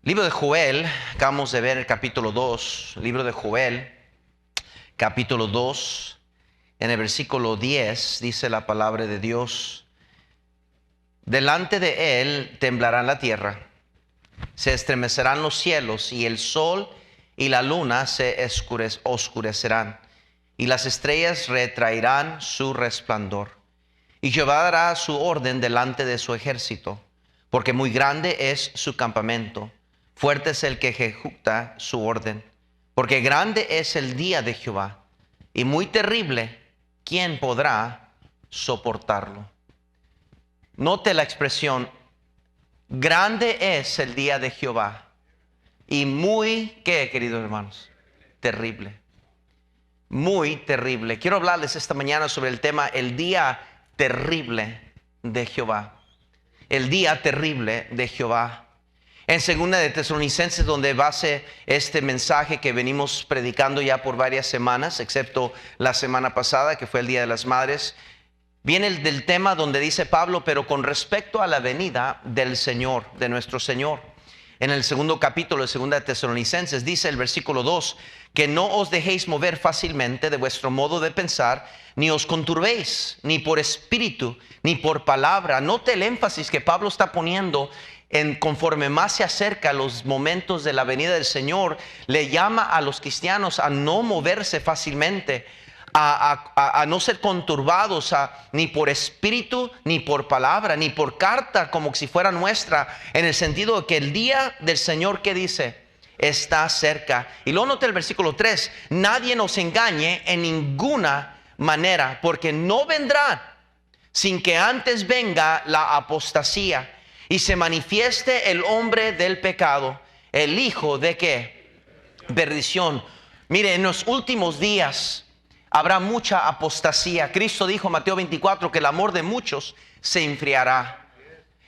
Libro de Joel, acabamos de ver el capítulo 2, libro de Joel, capítulo 2, en el versículo 10 dice la palabra de Dios: delante de él temblará la tierra, se estremecerán los cielos, y el sol y la luna se oscurecerán, y las estrellas retraerán su resplandor. Y Jehová dará su orden delante de su ejército, porque muy grande es su campamento. Fuerte es el que ejecuta su orden, porque grande es el día de Jehová, y muy terrible. ¿Quién podrá soportarlo? Note la expresión: grande es el día de Jehová, y muy, ¿qué, queridos hermanos? Terrible. Muy terrible. Quiero hablarles esta mañana sobre el tema: el día terrible de Jehová. El día terrible de Jehová. En 2 de Tesalonicenses, donde base este mensaje que venimos predicando ya por varias semanas, excepto la semana pasada, que fue el Día de las Madres, viene del tema donde dice Pablo: pero con respecto a la venida del Señor, de nuestro Señor. En el segundo capítulo de 2 de Tesalonicenses dice el versículo 2: que no os dejéis mover fácilmente de vuestro modo de pensar, ni os conturbéis, ni por espíritu, ni por palabra. Note el énfasis que Pablo está poniendo conforme más se acerca a los momentos de la venida del Señor. Le llama a los cristianos a no moverse fácilmente, a no ser conturbados, ni por espíritu, ni por palabra, ni por carta como si fuera nuestra, en el sentido de que el día del Señor, ¿qué dice? Está cerca. Y luego nota el versículo 3: nadie nos engañe en ninguna manera, porque no vendrán sin que antes venga la apostasía y se manifieste el hombre del pecado, el hijo de ¿qué? Perdición. Mire, en los últimos días habrá mucha apostasía. Cristo dijo en Mateo 24 que el amor de muchos se enfriará.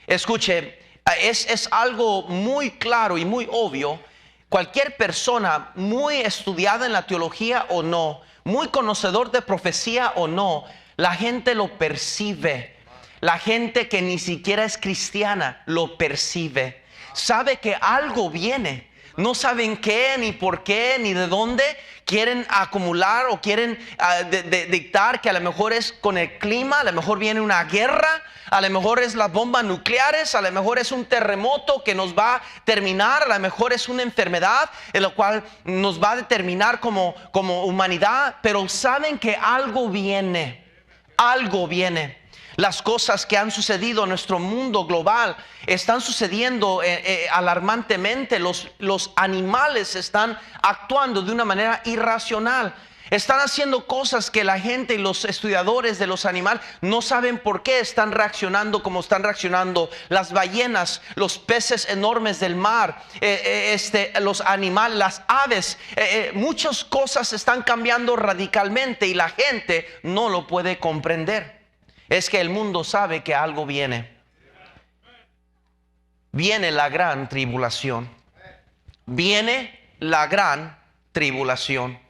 Escuche, es algo muy claro y muy obvio. Cualquier persona muy estudiada en la teología o no, muy conocedor de profecía o no, la gente lo percibe. La gente que ni siquiera es cristiana lo percibe. Sabe que algo viene. No saben qué, ni por qué, ni de dónde. Quieren acumular o quieren dictar que a lo mejor es con el clima, a lo mejor viene una guerra, a lo mejor es las bombas nucleares, a lo mejor es un terremoto que nos va a terminar, a lo mejor es una enfermedad en la cual nos va a determinar como humanidad. Pero saben que algo viene. Algo viene. Las cosas que han sucedido en nuestro mundo global están sucediendo alarmantemente. Los animales están actuando de una manera irracional. Están haciendo cosas que la gente y los estudiadores de los animales no saben por qué están reaccionando como están reaccionando. Las ballenas, los peces enormes del mar, los animales, las aves, muchas cosas están cambiando radicalmente y la gente no lo puede comprender. Es que el mundo sabe que algo viene. Viene la gran tribulación. Viene la gran tribulación.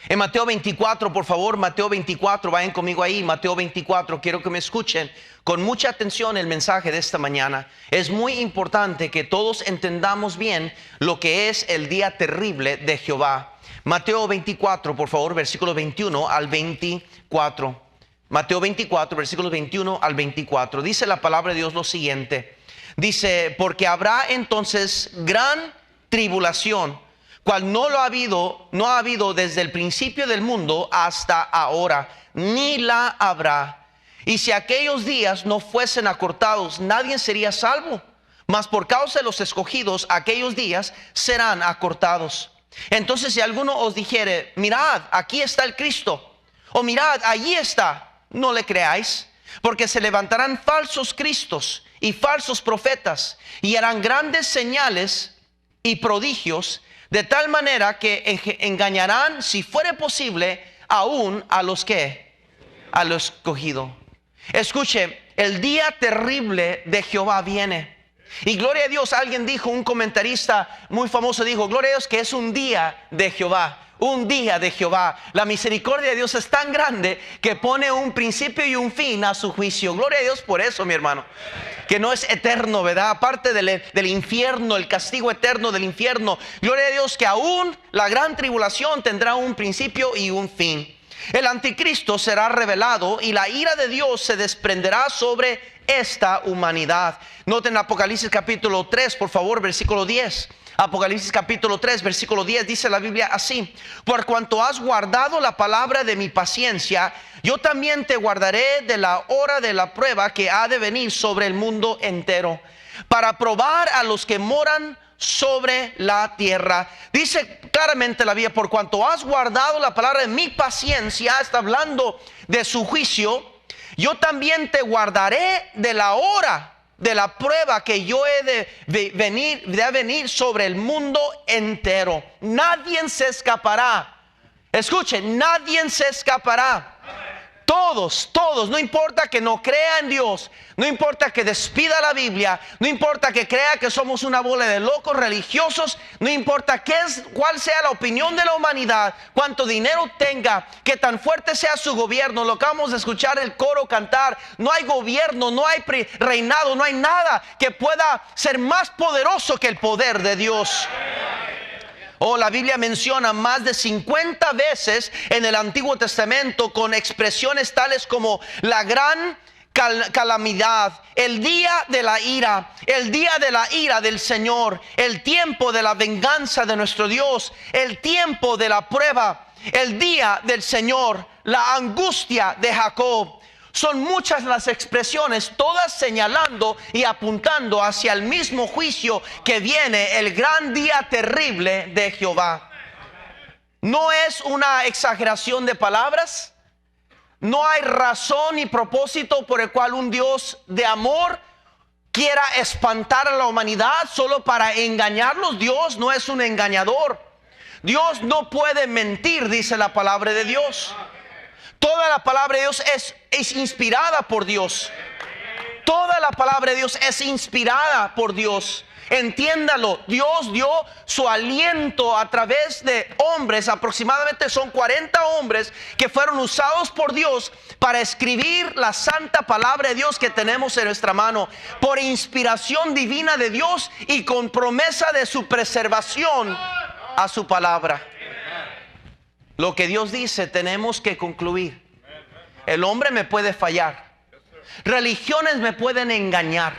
En Mateo 24, por favor, Mateo 24, vayan conmigo ahí, Mateo 24, quiero que me escuchen con mucha atención el mensaje de esta mañana. Es muy importante que todos entendamos bien lo que es el día terrible de Jehová. Mateo 24, por favor, versículos 21 al 24. Mateo 24, versículos 21 al 24. Dice la palabra de Dios lo siguiente. Dice: porque habrá entonces gran tribulación, cual no ha habido desde el principio del mundo hasta ahora, ni la habrá. Y si aquellos días no fuesen acortados, nadie sería salvo. Mas por causa de los escogidos, aquellos días serán acortados. Entonces, si alguno os dijere: mirad, aquí está el Cristo, o mirad, allí está, no le creáis, porque se levantarán falsos cristos y falsos profetas, y harán grandes señales y prodigios, de tal manera que engañarán, si fuere posible, aún a los que, a los escogidos. Escuche, el día terrible de Jehová viene. Y gloria a Dios, alguien dijo, un comentarista muy famoso dijo: gloria a Dios que es un día de Jehová. un día de Jehová. La misericordia de Dios es tan grande que pone un principio y un fin a su juicio. Gloria a Dios por eso, mi hermano. Que no es eterno, ¿verdad? Aparte del infierno, el castigo eterno del infierno. Gloria a Dios que aún la gran tribulación tendrá un principio y un fin. El anticristo será revelado y la ira de Dios se desprenderá sobre esta humanidad. Noten Apocalipsis capítulo 3, por favor, versículo 10. Apocalipsis capítulo 3, versículo 10, dice la Biblia así: por cuanto has guardado la palabra de mi paciencia, yo también te guardaré de la hora de la prueba que ha de venir sobre el mundo entero, para probar a los que moran sobre la tierra. Dice claramente la Biblia: por cuanto has guardado la palabra de mi paciencia, está hablando de su juicio, yo también te guardaré de la hora de la prueba que yo he de venir sobre el mundo entero. Nadie se escapará. Escuchen, nadie se escapará. Todos, no importa que no crea en Dios, no importa que despida la Biblia, no importa que crea que somos una bola de locos religiosos, no importa cuál sea la opinión de la humanidad, cuánto dinero tenga, que tan fuerte sea su gobierno. Lo que vamos a escuchar el coro cantar: no hay gobierno, no hay reinado, no hay nada que pueda ser más poderoso que el poder de Dios. La Biblia menciona más de 50 veces en el Antiguo Testamento con expresiones tales como la gran calamidad, el día de la ira, el día de la ira del Señor, el tiempo de la venganza de nuestro Dios, el tiempo de la prueba, el día del Señor, la angustia de Jacob. Son muchas las expresiones, todas señalando y apuntando hacia el mismo juicio que viene, el gran día terrible de Jehová. No es una exageración de palabras. No hay razón ni propósito por el cual un Dios de amor quiera espantar a la humanidad solo para engañarlos. Dios no es un engañador. Dios no puede mentir, dice la palabra de Dios. Toda la palabra de Dios es inspirada por Dios. Toda la palabra de Dios es inspirada por Dios. Entiéndalo, Dios dio su aliento a través de hombres. Aproximadamente son 40 hombres que fueron usados por Dios para escribir la santa palabra de Dios que tenemos en nuestra mano, por inspiración divina de Dios y con promesa de su preservación a su palabra. Lo que Dios dice tenemos que concluir. El hombre me puede fallar, religiones me pueden engañar,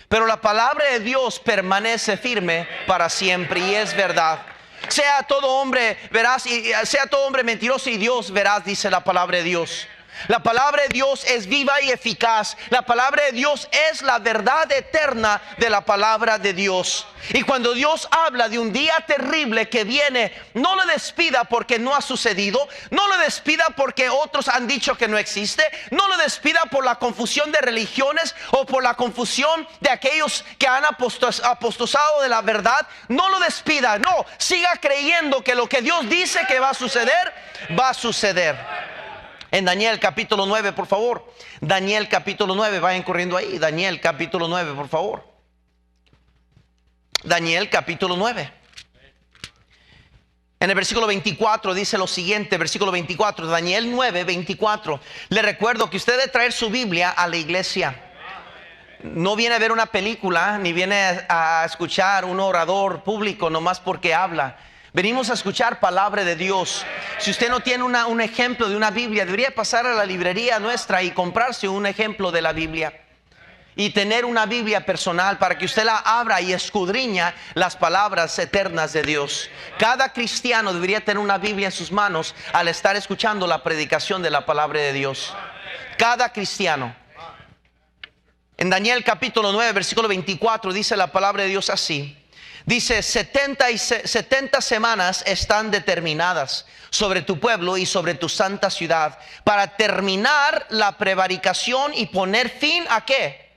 pero la palabra de Dios permanece firme para siempre y es verdad. Sea todo hombre veraz y sea todo hombre mentiroso y Dios veraz, dice la palabra de Dios. La palabra de Dios es viva y eficaz. La palabra de Dios es la verdad eterna de la palabra de Dios. Y cuando Dios habla de un día terrible que viene, no lo despida porque no ha sucedido, no lo despida porque otros han dicho que no existe, no lo despida por la confusión de religiones o por la confusión de aquellos que han apostasado de la verdad. No lo despida, no, siga creyendo que lo que Dios dice que va a suceder, va a suceder. En Daniel capítulo 9, por favor. Daniel capítulo 9, vayan corriendo ahí. Daniel capítulo 9, por favor. Daniel capítulo 9. En el versículo 24 dice lo siguiente, versículo 24, Daniel 9, 24. Le recuerdo que usted debe traer su Biblia a la iglesia. No viene a ver una película, ni viene a escuchar un orador público nomás porque habla. Venimos a escuchar palabra de Dios. Si usted no tiene un ejemplo de una Biblia, debería pasar a la librería nuestra y comprarse un ejemplo de la Biblia. Y tener una Biblia personal para que usted la abra y escudriña las palabras eternas de Dios. Cada cristiano debería tener una Biblia en sus manos al estar escuchando la predicación de la palabra de Dios. Cada cristiano. En Daniel capítulo 9, versículo 24 dice la palabra de Dios así. Dice, 70 semanas están determinadas sobre tu pueblo y sobre tu santa ciudad para terminar la prevaricación y poner fin ¿a qué?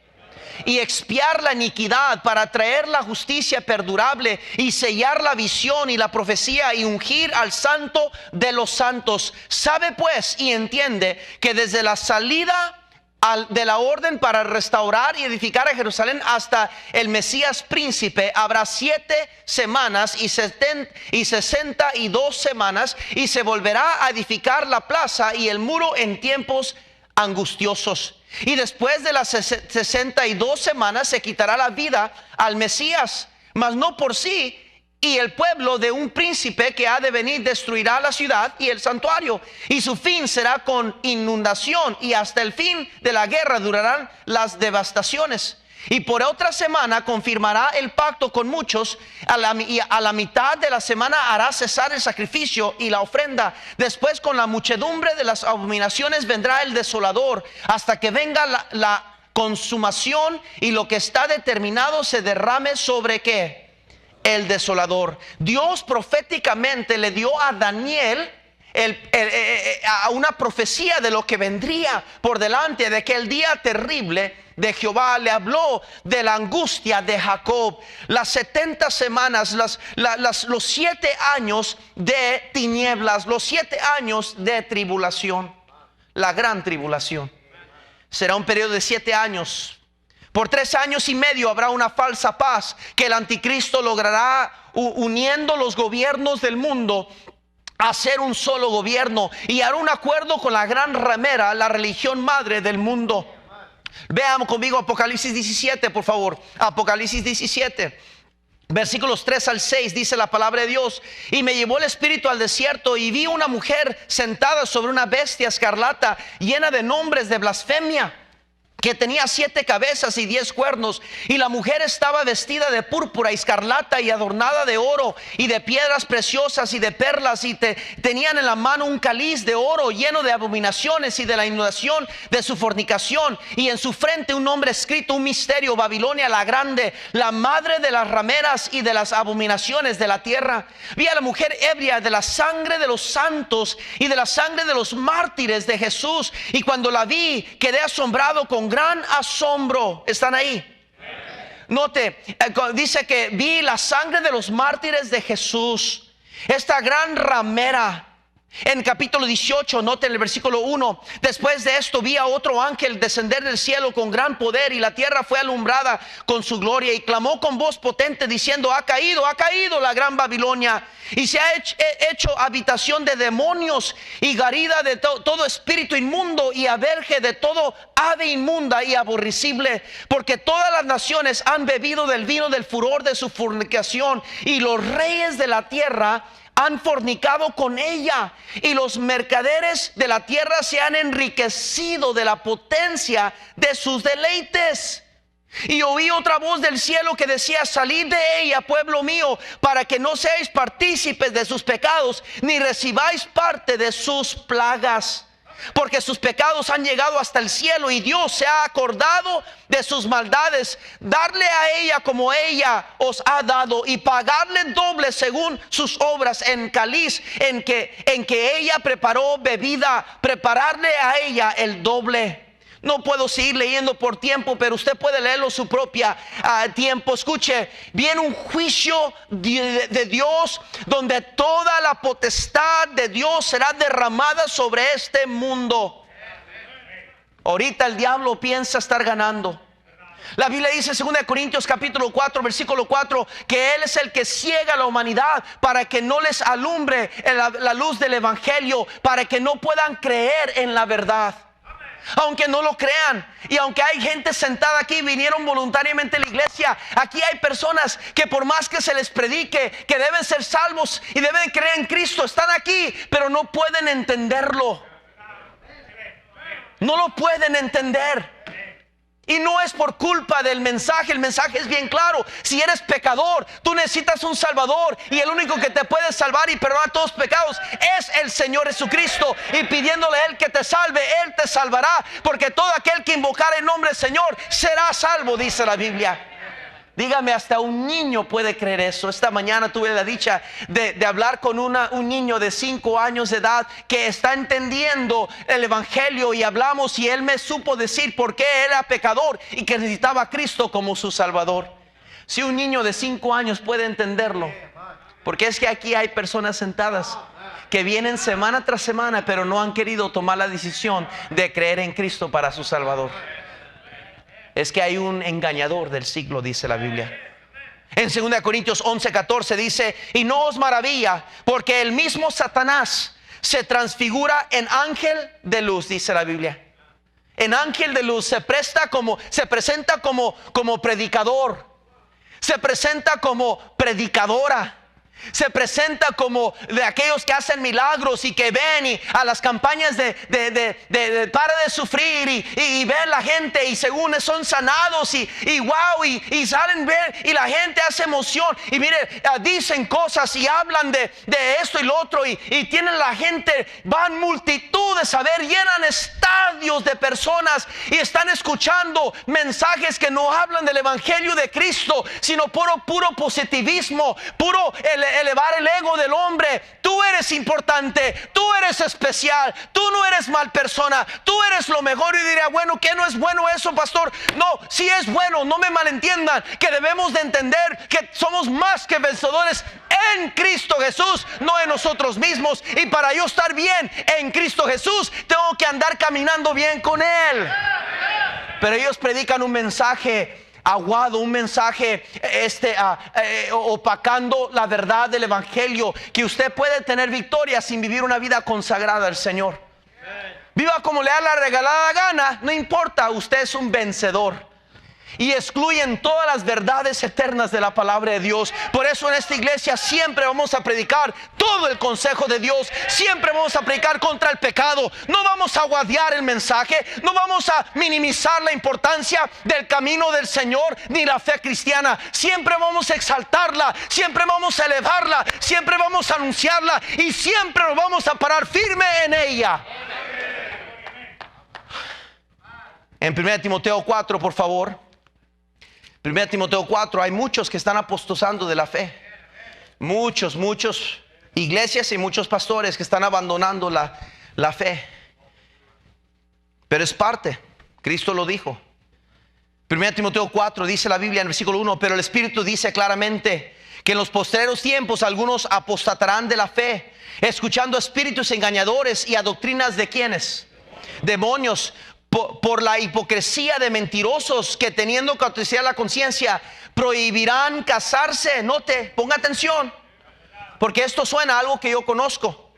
Y expiar la iniquidad, para traer la justicia perdurable y sellar la visión y la profecía y ungir al santo de los santos. Sabe pues y entiende que desde la salida de la orden para restaurar y edificar a Jerusalén hasta el Mesías príncipe habrá 7 semanas y 62 semanas, y se volverá a edificar la plaza y el muro en tiempos angustiosos. Y después de las 62 semanas se quitará la vida al Mesías, mas no por sí, y el pueblo de un príncipe que ha de venir destruirá la ciudad y el santuario, y su fin será con inundación, y hasta el fin de la guerra durarán las devastaciones. Y por otra semana confirmará el pacto con muchos, y a la mitad de la semana hará cesar el sacrificio y la ofrenda. Después, con la muchedumbre de las abominaciones, vendrá el desolador, hasta que venga la consumación, y lo que está determinado se derrame sobre ¿qué? El desolador. Dios proféticamente le dio a Daniel a una profecía de lo que vendría por delante, de aquel día terrible de Jehová. Le habló de la angustia de Jacob, las 70 semanas, los 7 años de tinieblas, los 7 años de tribulación, la gran tribulación. Será un periodo de 7 años. Por 3 años y medio habrá una falsa paz que el anticristo logrará, uniendo los gobiernos del mundo a ser un solo gobierno, y hará un acuerdo con la gran ramera, la religión madre del mundo. Veamos conmigo Apocalipsis 17, por favor. Apocalipsis 17, versículos 3 al 6, dice la palabra de Dios: y me llevó el espíritu al desierto, y vi una mujer sentada sobre una bestia escarlata, llena de nombres de blasfemia, que tenía 7 cabezas y 10 cuernos, y la mujer estaba vestida de púrpura y escarlata, y adornada de oro y de piedras preciosas y de perlas, y tenían en la mano un cáliz de oro lleno de abominaciones y de la inundación de su fornicación, y en su frente un nombre escrito, un misterio: Babilonia la grande, la madre de las rameras y de las abominaciones de la tierra. Vi a la mujer ebria de la sangre de los santos y de la sangre de los mártires de Jesús, y cuando la vi quedé asombrado con gran asombro. ¿Están ahí? Note, dice que vi la sangre de los mártires de Jesús, esta gran ramera. En capítulo 18, note en el versículo 1: después de esto vi a otro ángel descender del cielo con gran poder, y la tierra fue alumbrada con su gloria, y clamó con voz potente diciendo: ha caído la gran Babilonia, y se ha hecho habitación de demonios y guarida de todo espíritu inmundo, y albergue de todo ave inmunda y aborrecible, porque todas las naciones han bebido del vino del furor de su fornicación, y los reyes de la tierra han fornicado con ella, y los mercaderes de la tierra se han enriquecido de la potencia de sus deleites. Y oí otra voz del cielo que decía: salid de ella, pueblo mío, para que no seáis partícipes de sus pecados, ni recibáis parte de sus plagas, porque sus pecados han llegado hasta el cielo, y Dios se ha acordado de sus maldades. Darle a ella como ella os ha dado, y pagarle doble según sus obras. En cáliz en que ella preparó bebida, prepararle a ella el doble. No puedo seguir leyendo por tiempo, pero usted puede leerlo su propia tiempo. Escuche, viene un juicio de Dios, donde toda la potestad de Dios será derramada sobre este mundo. Ahorita el diablo piensa estar ganando. La Biblia dice en 2 Corintios capítulo 4, versículo 4, que Él es el que ciega a la humanidad para que no les alumbre la luz del evangelio, para que no puedan creer en la verdad. Aunque no lo crean, y aunque hay gente sentada aquí, vinieron voluntariamente a la iglesia, aquí hay personas que por más que se les predique que deben ser salvos y deben creer en Cristo, están aquí, pero no pueden entenderlo. No lo pueden entender. Y no es por culpa del mensaje. El mensaje es bien claro: si eres pecador, tú necesitas un salvador, y el único que te puede salvar y perdonar todos los pecados es el Señor Jesucristo. Y pidiéndole a Él que te salve, Él te salvará, porque todo aquel que invocar el nombre del Señor será salvo, dice la Biblia. Dígame, hasta un niño puede creer eso. Esta mañana tuve la dicha de hablar con un niño de 5 años de edad que está entendiendo el evangelio, y hablamos, y él me supo decir por qué era pecador y que necesitaba a Cristo como su salvador. Si un niño de 5 años puede entenderlo, porque es que aquí hay personas sentadas que vienen semana tras semana, pero no han querido tomar la decisión de creer en Cristo para su Salvador. Es que hay un engañador del siglo, dice la Biblia. En 2 Corintios 11:14 dice: y no os maravilla, porque el mismo Satanás se transfigura en ángel de luz, dice la Biblia. En ángel de luz se presenta como predicador, se presenta como predicadora, se presenta como de aquellos que hacen milagros y que ven y a las campañas de para de sufrir y ven la gente y según son sanados y wow y salen ver y la gente hace emoción y mire, dicen cosas y hablan de esto y lo otro y tienen la gente, van multitudes a ver, llenan estadios de personas y están escuchando mensajes que no hablan del evangelio de Cristo, sino puro positivismo, puro elevar el ego del hombre. Tú eres importante, tú eres especial, tú no eres mal persona, tú eres lo mejor. Y diría, bueno, ¿qué no es bueno eso, pastor? No, sí es bueno, no me malentiendan, que debemos de entender que somos más que vencedores en Cristo Jesús, no en nosotros mismos. Y para yo estar bien en Cristo Jesús, tengo que andar caminando bien con Él. Pero ellos predican un mensaje aguado, un mensaje opacando la verdad del evangelio, que usted puede tener victoria sin vivir una vida consagrada al Señor. Viva como le da la regalada gana, no importa, usted es un vencedor. Y excluyen todas las verdades eternas de la palabra de Dios. Por eso en esta iglesia siempre vamos a predicar todo el consejo de Dios. Siempre vamos a predicar contra el pecado. No vamos a aguadear el mensaje. No vamos a minimizar la importancia del camino del Señor ni la fe cristiana. Siempre vamos a exaltarla. Siempre vamos a elevarla. Siempre vamos a anunciarla. Y siempre nos vamos a parar firme en ella. En 1 Timoteo 4, por favor. 1 Timoteo 4, hay muchos que están apostasando de la fe. Muchos iglesias y muchos pastores que están abandonando la fe. Pero es parte, Cristo lo dijo. 1 Timoteo 4 dice la Biblia en el versículo 1: pero el Espíritu dice claramente que en los postreros tiempos algunos apostatarán de la fe, escuchando espíritus engañadores y a doctrinas de ¿quiénes? Demonios. Por la hipocresía de mentirosos que, teniendo cautividad la conciencia, prohibirán casarse. Note, ponga atención, porque esto suena a algo que yo conozco.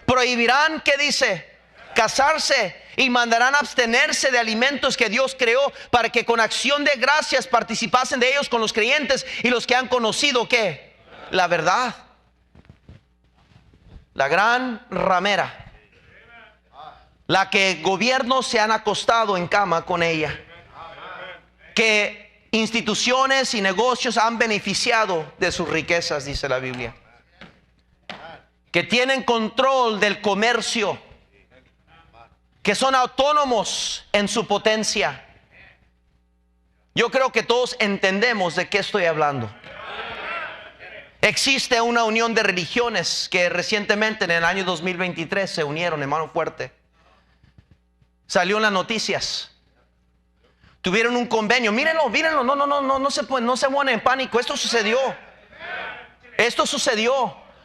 Prohibirán, ¿qué dice? Casarse, y mandarán abstenerse de alimentos que Dios creó, para que con acción de gracias participasen de ellos con los creyentes y los que han conocido ¿qué? La verdad. La gran ramera, la que gobiernos se han acostado en cama con ella, que instituciones y negocios han beneficiado de sus riquezas, dice la Biblia, que tienen control del comercio, que son autónomos en su potencia. Yo creo que todos entendemos de qué estoy hablando. Existe una unión de religiones que recientemente en el año 2023 se unieron, hermano fuerte. Salió en las noticias. Tuvieron un convenio. Mírenlo. No se ponen en pánico. Esto sucedió.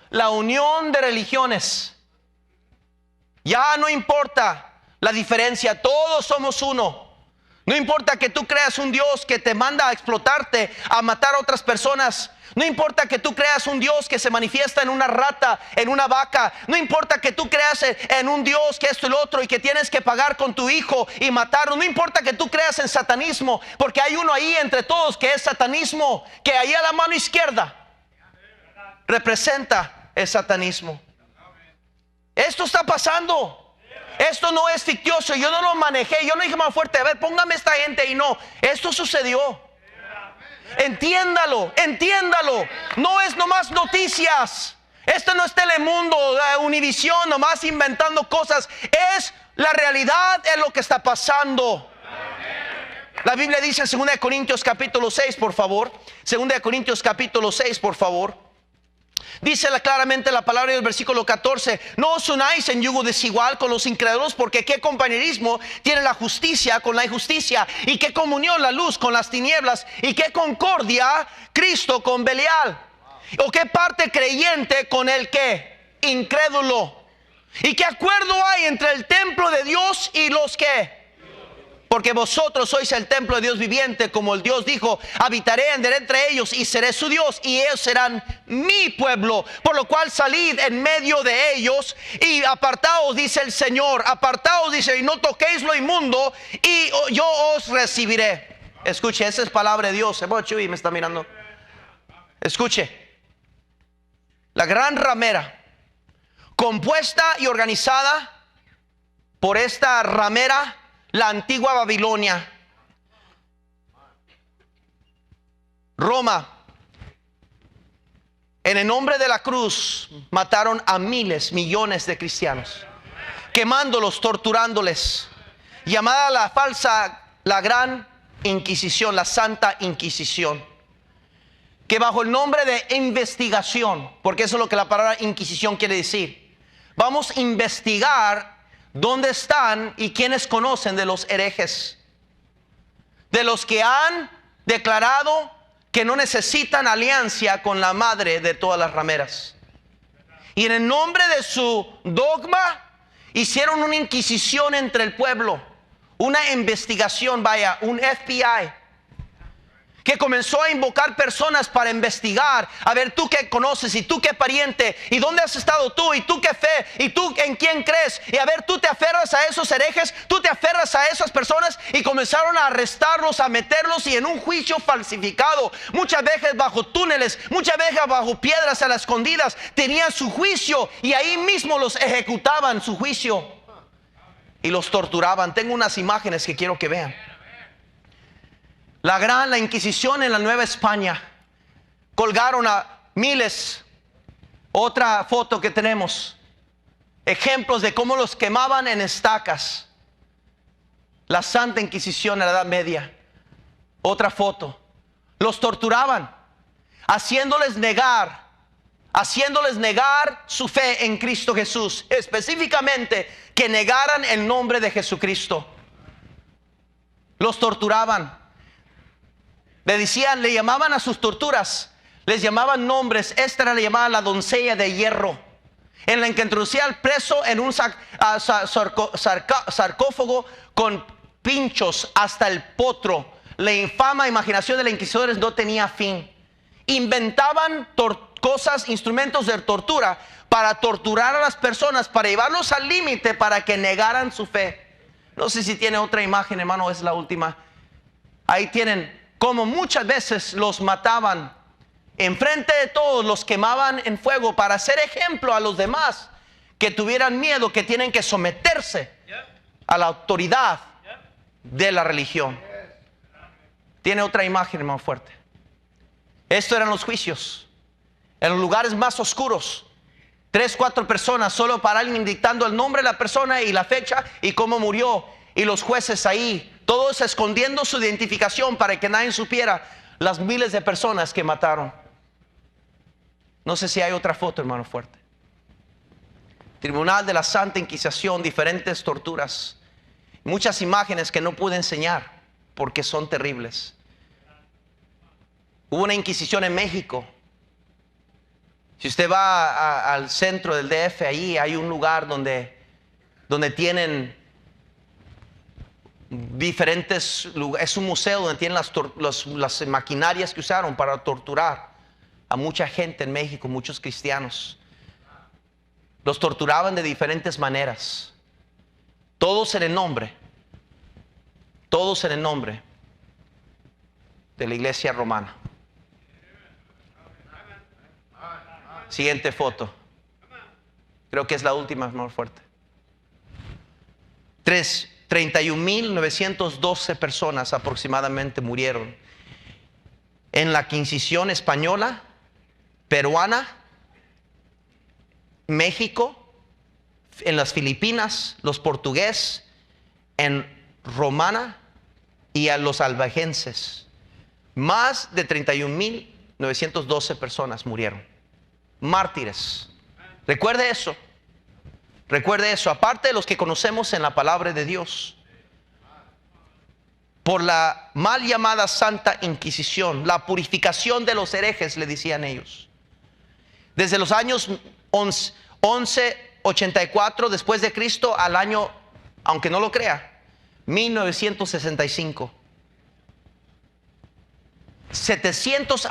La unión de religiones. Ya no importa la diferencia. Todos somos uno. No importa que tú creas un Dios que te manda a explotarte, a matar a otras personas. No importa que tú creas un Dios que se manifiesta en una rata, en una vaca. No importa que tú creas en un Dios que esto y lo otro y que tienes que pagar con tu hijo y matarlo. No importa que tú creas en satanismo, porque hay uno ahí entre todos que es satanismo, que ahí a la mano izquierda representa el satanismo. Esto está pasando. Esto no es fictioso. Yo no lo manejé. Yo no dije más fuerte, a ver, póngame esta gente ahí. No, esto sucedió. Entiéndalo. No es nomás noticias. Esto no es Telemundo, Univisión, nomás inventando cosas. Es la realidad, es lo que está pasando. La Biblia dice en 2 Corintios capítulo 6, por favor. 2 Corintios capítulo 6, por favor. Dice claramente la palabra del versículo 14: no os unáis en yugo desigual con los incrédulos, porque qué compañerismo tiene la justicia con la injusticia, y qué comunión la luz con las tinieblas, y qué concordia Cristo con Belial, o qué parte creyente con el que incrédulo. ¿Y qué acuerdo hay entre el templo de Dios y los que? Porque vosotros sois el templo de Dios viviente, como el Dios dijo: habitaré entre ellos y seré su Dios, y ellos serán mi pueblo. Por lo cual salid en medio de ellos y apartaos, dice el Señor, apartaos, dice, y no toquéis lo inmundo, y yo os recibiré. Escuche, esa es palabra de Dios. Chuy me está mirando. Escuche, la gran ramera, compuesta y organizada por esta ramera, la antigua Babilonia, Roma. En el nombre de la cruz mataron a miles, millones de cristianos, quemándolos, torturándoles, llamada la gran Inquisición, la Santa Inquisición, que bajo el nombre de investigación, porque eso es lo que la palabra Inquisición quiere decir, vamos a investigar dónde están y quiénes conocen de los herejes, de los que han declarado que no necesitan alianza con la madre de todas las rameras. Y en el nombre de su dogma hicieron una inquisición entre el pueblo, una investigación, vaya, un FBI, que comenzó a invocar personas para investigar, a ver tú qué conoces, y tú qué pariente, y dónde has estado tú, y tú qué fe, y tú en quién crees, y a ver tú te aferras a esos herejes, tú te aferras a esas personas, y comenzaron a arrestarlos, a meterlos, y en un juicio falsificado, muchas veces bajo túneles, muchas veces bajo piedras a las escondidas, tenían su juicio, y ahí mismo los ejecutaban su juicio, y los torturaban. Tengo unas imágenes que quiero que vean. La Inquisición en la Nueva España, colgaron a miles. Otra foto que tenemos, ejemplos de cómo los quemaban en estacas. La Santa Inquisición en la Edad Media. Otra foto, los torturaban, haciéndoles negar su fe en Cristo Jesús, específicamente que negaran el nombre de Jesucristo. Los torturaban. Le llamaban a sus torturas, les llamaban nombres. Esta le llamaban la doncella de hierro, en la que introducía al preso en un sarcófago con pinchos hasta el potro. La infame imaginación de los inquisidores no tenía fin. Inventaban instrumentos de tortura para torturar a las personas, para llevarlos al límite, para que negaran su fe. No sé si tiene otra imagen, hermano, es la última. Ahí tienen como muchas veces los mataban enfrente de todos, los quemaban en fuego para hacer ejemplo a los demás, que tuvieran miedo, que tienen que someterse a la autoridad de la religión. Tiene otra imagen más fuerte. Estos eran los juicios en los lugares más oscuros. 3, 4 personas, solo para alguien dictando el nombre de la persona y la fecha y cómo murió, y los jueces ahí, todos escondiendo su identificación para que nadie supiera las miles de personas que mataron. No sé si hay otra foto, hermano, fuerte. Tribunal de la Santa Inquisición, diferentes torturas, muchas imágenes que no pude enseñar porque son terribles. Hubo una inquisición en México. Si usted va al centro del DF, ahí hay un lugar donde tienen diferentes lugares. Es un museo donde tienen las maquinarias que usaron para torturar a mucha gente en México, muchos cristianos. Los torturaban de diferentes maneras, todos en el nombre de la iglesia romana. Siguiente foto, creo que es la última, más fuerte. 31.912 personas aproximadamente murieron en la Inquisición española, peruana, México, en las Filipinas, los portugueses, en romana y a los albigenses. Más de 31.912 personas murieron, mártires. Recuerde eso. Recuerde eso, aparte de los que conocemos en la palabra de Dios, por la mal llamada Santa Inquisición, la purificación de los herejes, le decían ellos. Desde los años 1184 después de Cristo al año, aunque no lo crea, 1965. 700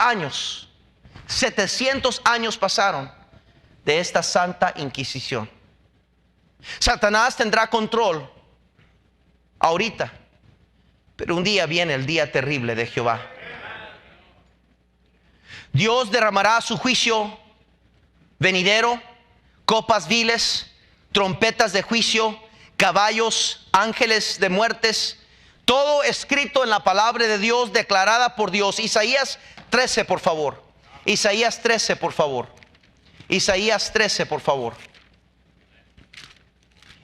años pasaron de esta Santa Inquisición. Satanás tendrá control ahorita, pero un día viene el día terrible de Jehová. Dios derramará su juicio venidero, copas viles, trompetas de juicio, caballos, ángeles de muertes, todo escrito en la palabra de Dios, declarada por Dios. Isaías 13, por favor. Isaías 13, por favor. Isaías 13, por favor.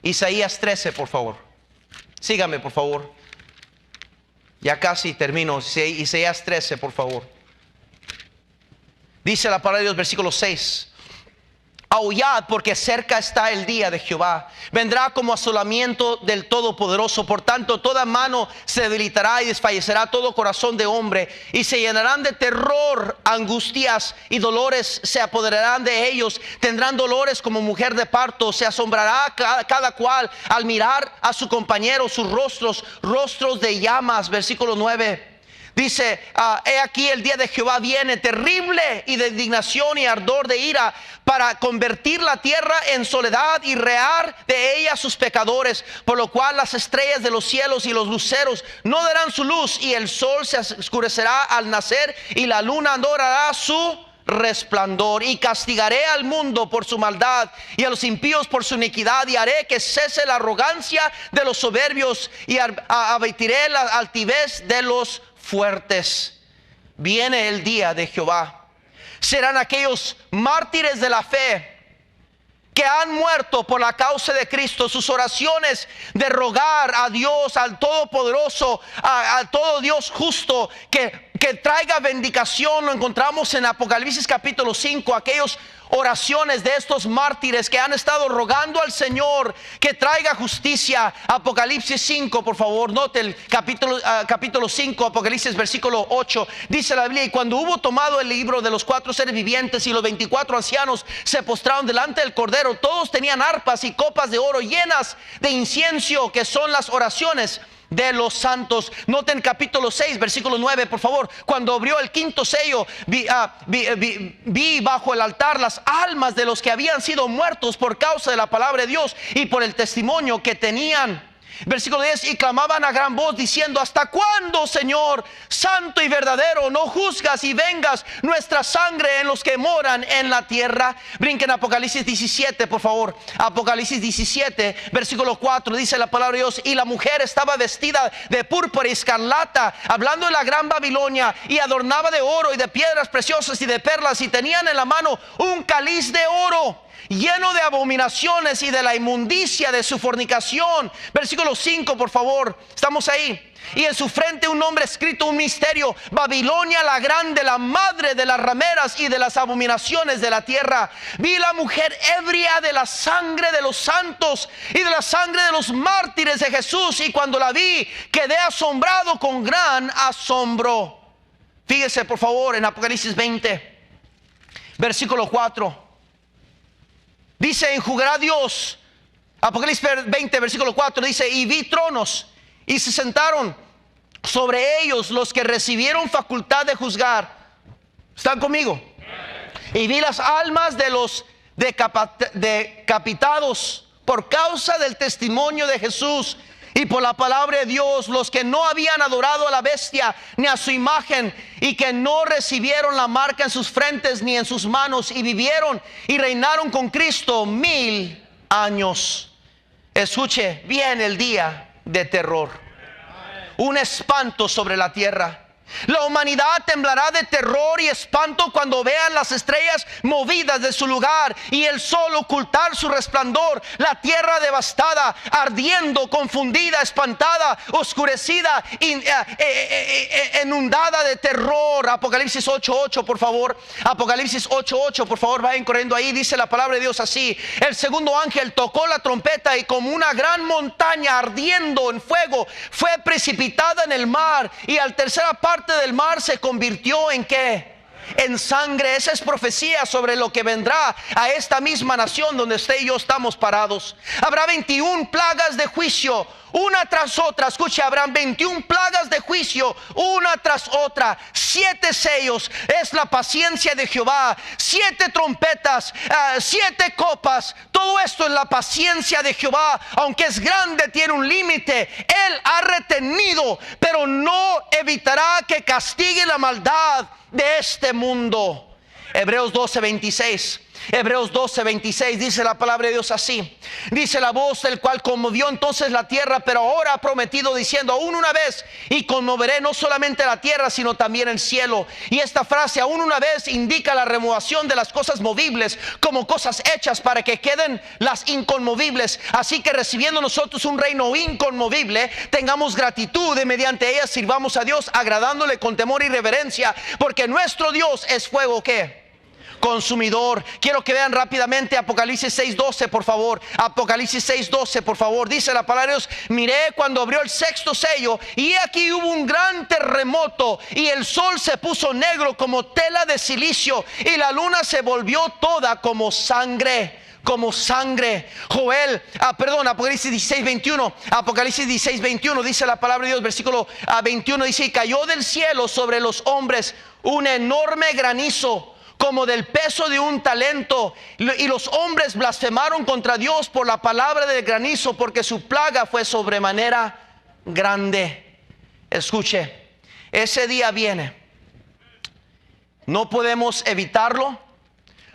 Isaías 13, por favor. Sígame, por favor. Ya casi termino. Isaías 13, por favor. Dice la palabra de Dios, versículo 6. Aullad, porque cerca está el día de Jehová. Vendrá como asolamiento del Todopoderoso. Por tanto, toda mano se debilitará y desfallecerá todo corazón de hombre. Y se llenarán de terror, angustias y dolores se apoderarán de ellos. Tendrán dolores como mujer de parto. Se asombrará cada cual al mirar a su compañero, sus rostros de llamas. Versículo 9. Dice, he aquí el día de Jehová viene terrible y de indignación y ardor de ira, para convertir la tierra en soledad y rear de ella sus pecadores, por lo cual las estrellas de los cielos y los luceros no darán su luz, y el sol se oscurecerá al nacer, y la luna no dará su resplandor. Y castigaré al mundo por su maldad y a los impíos por su iniquidad, y haré que cese la arrogancia de los soberbios, y abatiré la altivez de los fuertes. Viene el día de Jehová. Serán aquellos mártires de la fe que han muerto por la causa de Cristo. Sus oraciones de rogar a Dios, al Todopoderoso, a todo Dios justo, que traiga vindicación, lo encontramos en Apocalipsis capítulo 5. Aquellos oraciones de estos mártires que han estado rogando al Señor que traiga justicia. Apocalipsis 5, por favor, note el capítulo 5, Apocalipsis versículo 8. Dice la Biblia: y cuando hubo tomado el libro de los 4 seres vivientes y los 24 ancianos se postraron delante del Cordero, todos tenían arpas y copas de oro llenas de incienso, que son las oraciones de los santos. Noten capítulo 6, versículo 9, por favor. Cuando abrió el quinto sello, vi bajo el altar las almas de los que habían sido muertos por causa de la palabra de Dios y por el testimonio que tenían. Versículo 10: y clamaban a gran voz diciendo: ¿hasta cuándo, Señor, santo y verdadero, no juzgas y vengas nuestra sangre en los que moran en la tierra? Brinquen Apocalipsis 17, por favor. Apocalipsis 17, versículo 4, dice la palabra de Dios: y la mujer estaba vestida de púrpura y escarlata, hablando de la gran Babilonia, y adornaba de oro y de piedras preciosas y de perlas, y tenían en la mano un cáliz de oro lleno de abominaciones y de la inmundicia de su fornicación. Versículo 5, por favor. Estamos ahí. Y en su frente un nombre escrito, un misterio: Babilonia la grande, la madre de las rameras y de las abominaciones de la tierra. Vi la mujer ebria de la sangre de los santos y de la sangre de los mártires de Jesús, y cuando la vi quedé asombrado con gran asombro. Fíjese, por favor, en Apocalipsis 20, versículo 4. Dice: enjugará Dios. Apocalipsis 20, versículo 4, dice: y vi tronos, y se sentaron sobre ellos los que recibieron facultad de juzgar. ¿Están conmigo? Y vi las almas de los decapitados por causa del testimonio de Jesús y por la palabra de Dios, los que no habían adorado a la bestia ni a su imagen, y que no recibieron la marca en sus frentes ni en sus manos, y vivieron y reinaron con Cristo 1000 años. Escuche bien, el día de terror, un espanto sobre la tierra. La humanidad temblará de terror y espanto cuando vean las estrellas movidas de su lugar y el sol ocultar su resplandor, la tierra devastada, ardiendo, confundida, espantada, oscurecida, inundada de terror. Apocalipsis 8:8, por favor. Apocalipsis 8:8, por favor, vayan corriendo ahí. Dice la palabra de Dios así: el segundo ángel tocó la trompeta, y como una gran montaña ardiendo en fuego fue precipitada en el mar, y al tercera parte del mar se convirtió en ¿qué? en sangre. Esa es profecía sobre lo que vendrá a esta misma nación donde usted y yo estamos parados. Habrá 21 plagas de juicio, una tras otra. Escuche, habrán 21 plagas de juicio, una tras otra. 7 sellos es la paciencia de Jehová. 7 trompetas, 7 copas. Todo esto es la paciencia de Jehová. Aunque es grande, tiene un límite. Él ha retenido, pero no evitará que castigue la maldad de este mundo. Hebreos 12:26. Hebreos 12:26 dice la palabra de Dios así. Dice: la voz del cual conmovió entonces la tierra, pero ahora ha prometido diciendo: aún una vez, y conmoveré no solamente la tierra, sino también el cielo. Y esta frase, aún una vez, indica la removación de las cosas movibles como cosas hechas para que queden las inconmovibles. Así que recibiendo nosotros un reino inconmovible, tengamos gratitud y mediante ella sirvamos a Dios, agradándole con temor y reverencia, porque nuestro Dios es fuego, ¿qué? Consumidor. Quiero que vean rápidamente Apocalipsis 6:12, por favor. Apocalipsis 6:12, por favor. Dice la palabra de Dios: miré cuando abrió el 6º sello, y aquí hubo un gran terremoto, y el sol se puso negro como tela de silicio, y la luna se volvió toda como sangre. Como sangre. Apocalipsis 16:21. Apocalipsis 16:21 dice la palabra de Dios, versículo 21, dice: y cayó del cielo sobre los hombres un enorme granizo, como del peso de un talento, y los hombres blasfemaron contra Dios por la palabra del granizo, porque su plaga fue sobremanera grande. Escuche, ese día viene. No podemos evitarlo,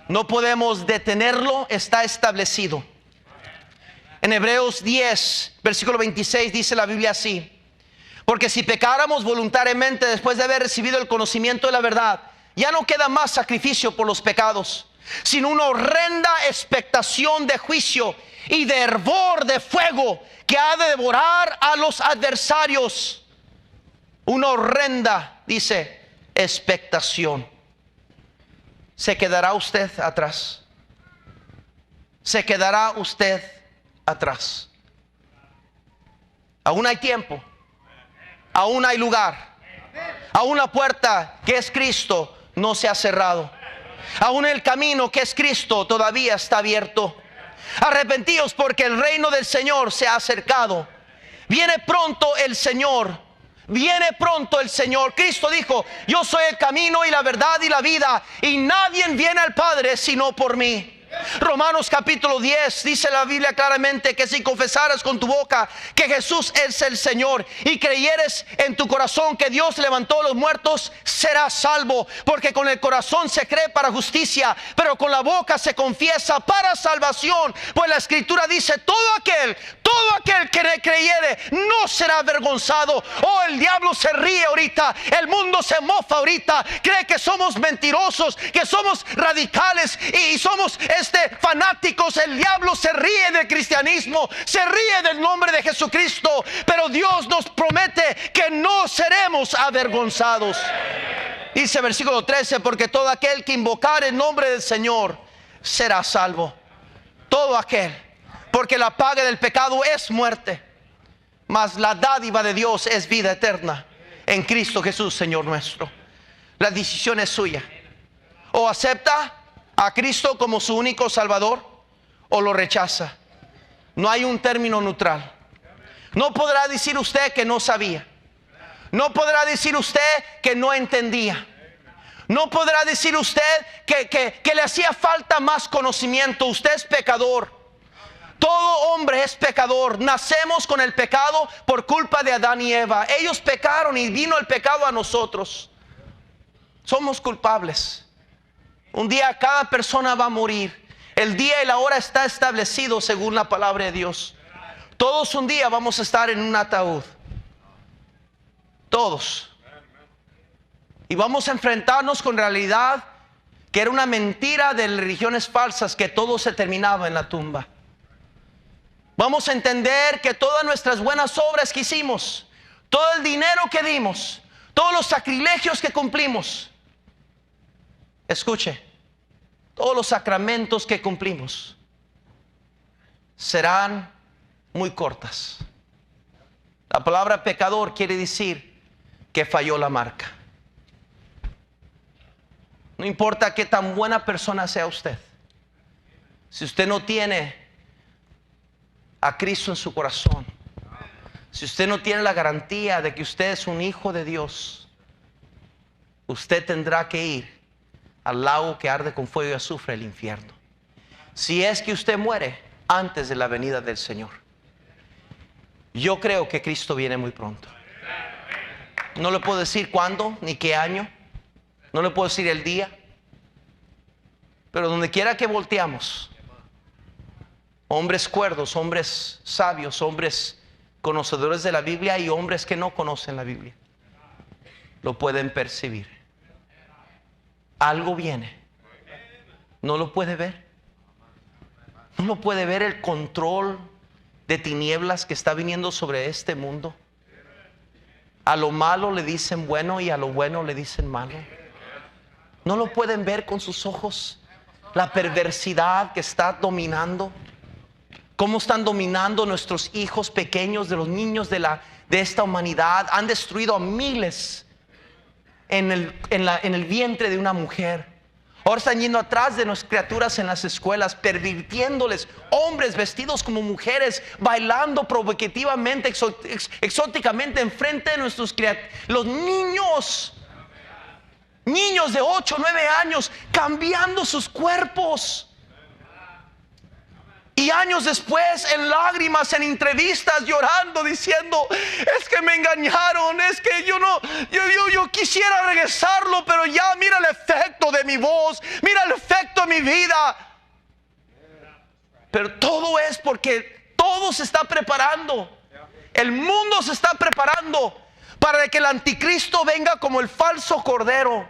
no podemos detenerlo, está establecido. En Hebreos 10, versículo 26 dice la Biblia así: porque si pecáramos voluntariamente después de haber recibido el conocimiento de la verdad, ya no queda más sacrificio por los pecados, sino una horrenda expectación de juicio y de hervor de fuego que ha de devorar a los adversarios. Una horrenda, dice, expectación. ¿Se quedará usted atrás? ¿Se quedará usted atrás? Aún hay tiempo, aún hay lugar, aún la puerta que es Cristo no se ha cerrado, aún el camino que es Cristo todavía está abierto. Arrepentíos, porque el reino del Señor se ha acercado. Viene pronto el Señor. Viene pronto el Señor. Cristo dijo: yo soy el camino y la verdad y la vida, y nadie viene al Padre sino por mí. Romanos capítulo 10 dice la Biblia claramente que si confesaras con tu boca que Jesús es el Señor y creyeres en tu corazón que Dios levantó a los muertos, serás salvo. Porque con el corazón se cree para justicia, pero con la boca se confiesa para salvación. Pues la Escritura dice: todo aquel que creyere no será avergonzado. Oh, el diablo se ríe ahorita, el mundo se mofa ahorita, cree que somos mentirosos, que somos radicales y somos fanáticos. El diablo se ríe del cristianismo, se ríe del nombre de Jesucristo, pero Dios nos promete que no seremos avergonzados. Dice versículo 13: porque todo aquel que invocare el nombre del Señor será salvo. Todo aquel. Porque la paga del pecado es muerte, mas la dádiva de Dios es vida eterna en Cristo Jesús, Señor nuestro. La decisión es suya. O acepta a Cristo como su único Salvador, o lo rechaza. No hay un término neutral. No podrá decir usted que no sabía. No podrá decir usted que no entendía. No podrá decir usted que le hacía falta más conocimiento. Usted es pecador. Todo hombre es pecador. Nacemos con el pecado por culpa de Adán y Eva. Ellos pecaron y vino el pecado a nosotros. Somos culpables. Un día cada persona va a morir. El día y la hora está establecido según la palabra de Dios. Todos un día vamos a estar en un ataúd. Todos. Y vamos a enfrentarnos con realidad que era una mentira de religiones falsas, que todo se terminaba en la tumba. Vamos a entender que todas nuestras buenas obras que hicimos, todo el dinero que dimos, todos los sacrilegios que cumplimos, escuche, todos los sacramentos que cumplimos serán muy cortas. La palabra pecador quiere decir que falló la marca. No importa qué tan buena persona sea usted. Si usted no tiene a Cristo en su corazón, si usted no tiene la garantía de que usted es un hijo de Dios, usted tendrá que ir al lago que arde con fuego y azufre, el infierno. Si es que usted muere antes de la venida del Señor. Yo creo que Cristo viene muy pronto. No le puedo decir cuándo ni qué año. No le puedo decir el día. Pero donde quiera que volteamos, hombres cuerdos, hombres sabios, hombres conocedores de la Biblia y hombres que no conocen la Biblia, lo pueden percibir. Algo viene. ¿No lo puede ver? ¿No lo puede ver el control de tinieblas que está viniendo sobre este mundo? A lo malo le dicen bueno y a lo bueno le dicen malo. ¿No lo pueden ver con sus ojos? La perversidad que está dominando. Cómo están dominando nuestros hijos pequeños, de los niños de esta humanidad. Han destruido a miles en el vientre de una mujer. Ahora están yendo atrás de nuestras criaturas en las escuelas, pervirtiéndoles. Hombres vestidos como mujeres, bailando provocativamente, exóticamente enfrente de nuestros criaturas. Los niños de 8 o 9 años cambiando sus cuerpos. Y años después, en lágrimas, en entrevistas, llorando, diciendo: es que me engañaron, es que yo quisiera regresarlo, pero ya mira el efecto de mi voz, mira el efecto de mi vida. Pero todo es porque todo se está preparando. El mundo se está preparando para que el anticristo venga como el falso cordero.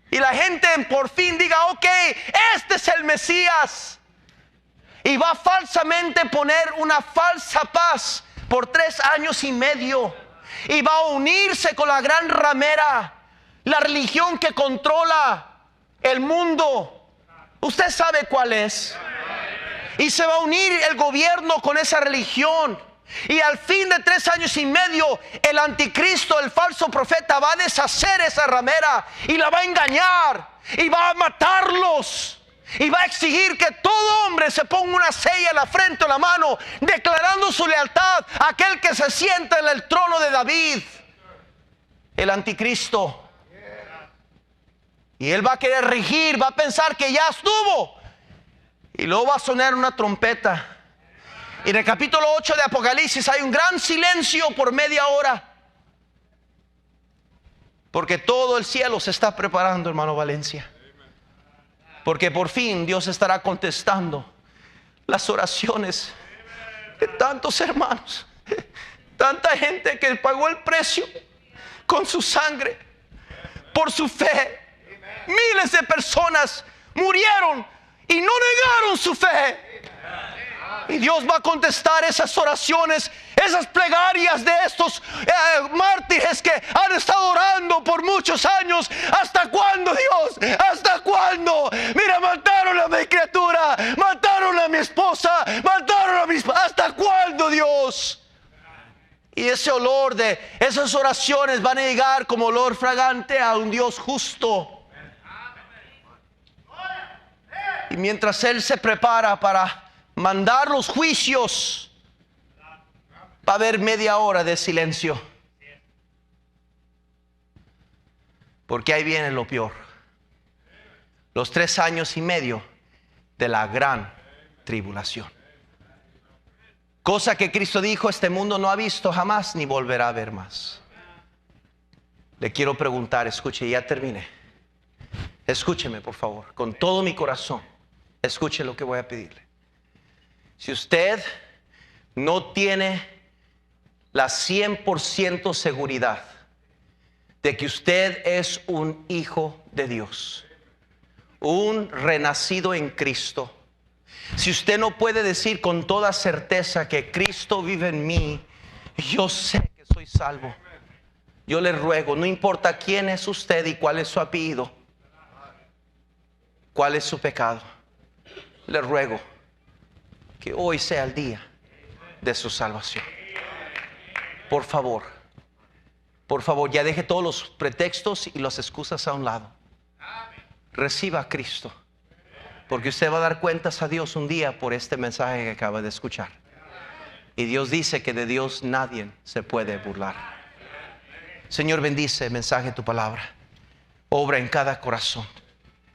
Y la gente por fin diga: ok, este es el Mesías. Y va falsamente poner una falsa paz por 3 años y medio. Y va a unirse con la gran ramera, la religión que controla el mundo. Usted sabe cuál es. Y se va a unir el gobierno con esa religión. Y al fin de 3 años y medio, el anticristo, el falso profeta, va a deshacer esa ramera y la va a engañar y va a matarlos. Y va a exigir que todo hombre se ponga una sella en la frente o la mano, declarando su lealtad a aquel que se sienta en el trono de David, el anticristo. Y él va a querer regir, va a pensar que ya estuvo. Y luego va a sonar una trompeta. Y en el capítulo 8 de Apocalipsis hay un gran silencio por media hora. Porque todo el cielo se está preparando, hermano Valencia. Porque por fin Dios estará contestando las oraciones de tantos hermanos, tanta gente que pagó el precio con su sangre, por su fe. Miles de personas murieron y no negaron su fe. Y Dios va a contestar esas oraciones, esas plegarias de estos mártires que han estado orando por muchos años. ¿Hasta cuándo, Dios? ¿Hasta cuándo? Mira, mataron a mi criatura, mataron a mi esposa, mataron a mis... ¿Hasta cuándo, Dios? Y ese olor de esas oraciones van a llegar como olor fragante a un Dios justo. Y mientras Él se prepara para mandar los juicios, va a haber media hora de silencio. Porque ahí viene lo peor. Los 3 años y medio de la gran tribulación. Cosa que Cristo dijo: este mundo no ha visto jamás ni volverá a ver más. Le quiero preguntar, escuche, ya terminé. Escúcheme, por favor, con todo mi corazón. Escuche lo que voy a pedirle. Si usted no tiene la 100% seguridad de que usted es un hijo de Dios, un renacido en Cristo, si usted no puede decir con toda certeza que Cristo vive en mí, yo sé que soy salvo, yo le ruego, no importa quién es usted y cuál es su apellido, cuál es su pecado, le ruego que hoy sea el día de su salvación. Por favor, ya deje todos los pretextos y las excusas a un lado. reciba a Cristo, porque usted va a dar cuentas a Dios un día por este mensaje que acaba de escuchar. Y Dios dice que de Dios nadie se puede burlar. Señor, bendice el mensaje de tu palabra. Obra en cada corazón.